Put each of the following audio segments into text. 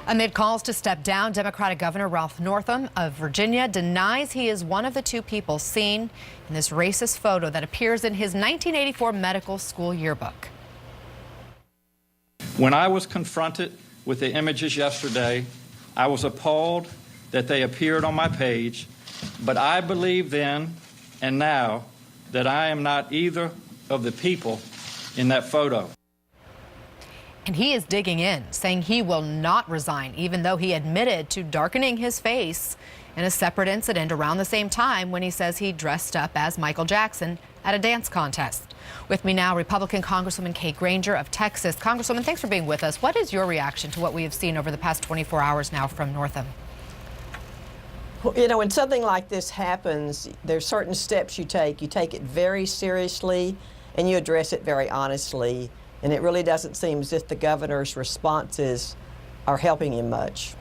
Amid calls to step down, Democratic Governor Ralph Northam of Virginia denies he is one of the two people seen in this racist photo that appears in his 1984 medical school yearbook. When I was confronted with the images yesterday, I was appalled that they appeared on my page, but I believe then and now that I am not either of the people in that photo. And he is digging in, saying he will not resign, even though he admitted to darkening his face in a separate incident around the same time when he says he dressed up as Michael Jackson at a dance contest. With me now, Republican Congresswoman Granger of Texas. Congresswoman, thanks for being with us. What is your reaction to what we have seen over the past 24 hours now from Northam? Well, you know, when something like this happens, there's certain steps you take. You take it very seriously and you address it very honestly. And it really doesn't seem as if the governor's responses are helping him much.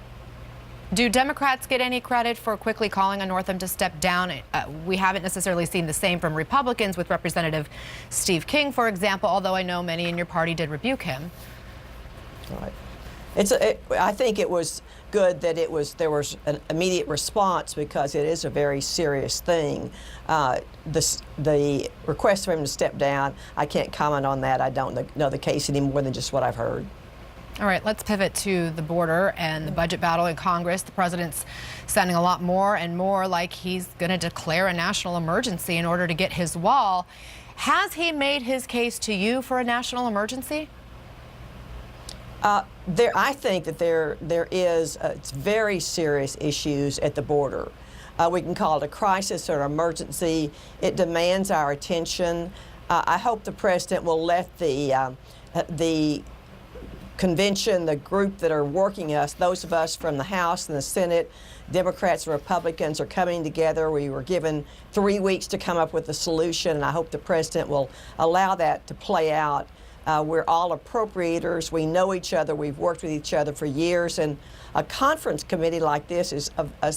Do Democrats get any credit for quickly calling on Northam to step down? We haven't necessarily seen the same from Republicans, with Representative Steve King, for example, although I know many in your party did rebuke him. Right. I think it was good that there was an immediate response, because it is a very serious thing. The request for him to step down, I can't comment on that. I don't know the case any more than just what I've heard. All right, let's pivot to the border and the budget battle in Congress. The president's sounding a lot more and more like he's going to declare a national emergency in order to get his wall. Has he made his case to you for a national emergency? I think that there is it's very serious issues at the border. We can call it a crisis or an emergency. It demands our attention. I hope the president will let the convention, the group that are working us, those of us from the House and the Senate, Democrats and Republicans, are coming together. We were given 3 weeks to come up with a solution, and I hope the president will allow that to play out. We're all appropriators. We know each other. We've worked with each other for years. And a conference committee like this is a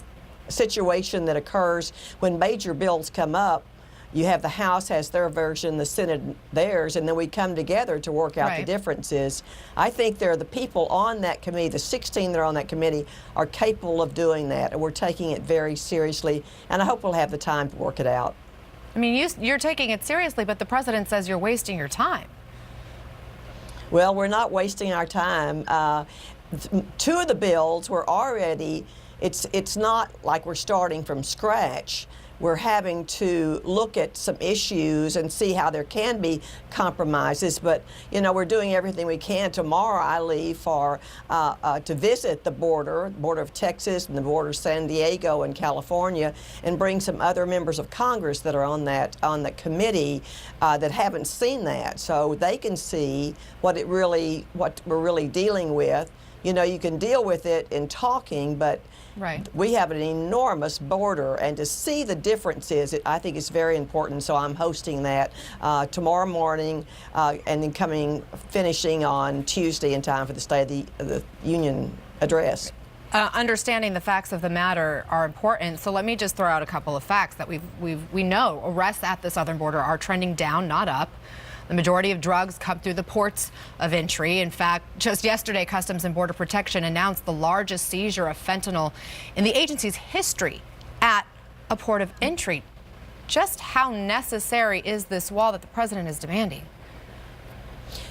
situation that occurs when major bills come up. You have the House has their version, the Senate theirs, and then we come together to work out the differences. I think there are the people on that committee, the 16 that are on that committee, are capable of doing that, and we're taking it very seriously, and I hope we'll have the time to work it out. I mean, you're taking it seriously, but the president says you're wasting your time. Well, we're not wasting our time. Two of the bills were already, it's not like we're starting from scratch. We're having to look at some issues and see how there can be compromises. But, you know, we're doing everything we can. Tomorrow I leave for to visit the border of Texas and the border of San Diego and California, and bring some other members of Congress that are on the committee that haven't seen that, so they can see what we're really dealing with. You know, you can deal with it in talking, but we have an enormous border, and to see the differences, I think it's very important. So I'm hosting that tomorrow morning, and then finishing on Tuesday in time for the State of the Union address. Understanding the facts of the matter are important. So let me just throw out a couple of facts that we know. Arrests at the southern border are trending down, not up. The majority of drugs come through the ports of entry. In fact, just yesterday, Customs and Border Protection announced the largest seizure of fentanyl in the agency's history at a port of entry. Just how necessary is this wall that the president is demanding?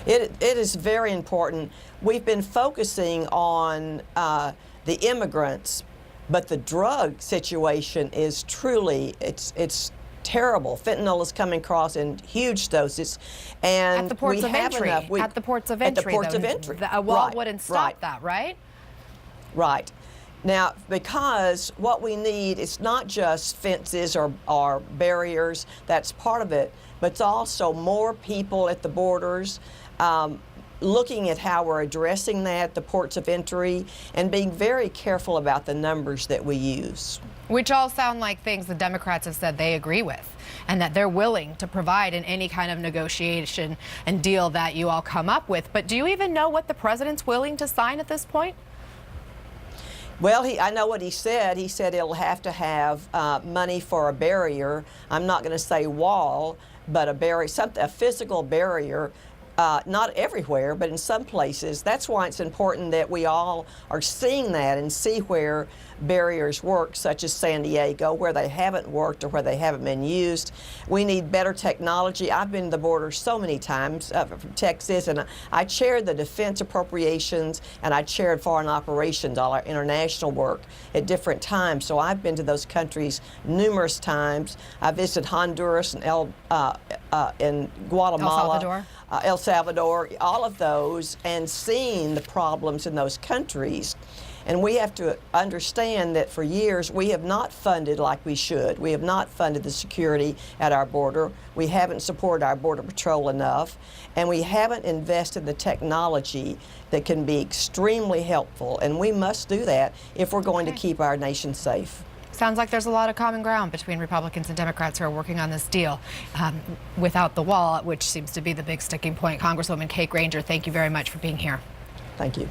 It is very important. We've been focusing on the immigrants, but the drug situation is truly, it's terrible. Fentanyl is coming across in huge doses, and at the ports of entry. At the ports of entry. At the ports of entry. A wall wouldn't stop that, right? Right. Now, because what we need is not just fences or barriers. That's part of it, but it's also more people at the borders. Looking at how we're addressing that, the ports of entry, and being very careful about the numbers that we use. Which all sound like things the Democrats have said they agree with, and that they're willing to provide in any kind of negotiation and deal that you all come up with. But do you even know what the president's willing to sign at this point? Well, I know what he said. He said it'll have to have money for a barrier. I'm not going to say wall, but a barrier, a physical barrier not everywhere, but in some places. That's why it's important that we all are seeing that and see where barriers work, such as San Diego, where they haven't worked or where they haven't been used. We need better technology. I've been to the border so many times from Texas, and I chaired the defense appropriations, and I chaired foreign operations, all our international work at different times. So I've been to those countries numerous times. I visited Honduras and Guatemala. El Salvador, all of those, and seeing the problems in those countries. And we have to understand that for years we have not funded like we should. We have not funded the security at our border. We haven't supported our Border Patrol enough. And we haven't invested the technology that can be extremely helpful. And we must do that if we're going to keep our nation safe. Sounds like there's a lot of common ground between Republicans and Democrats who are working on this deal without the wall, which seems to be the big sticking point. Congresswoman Kate Granger, thank you very much for being here. Thank you.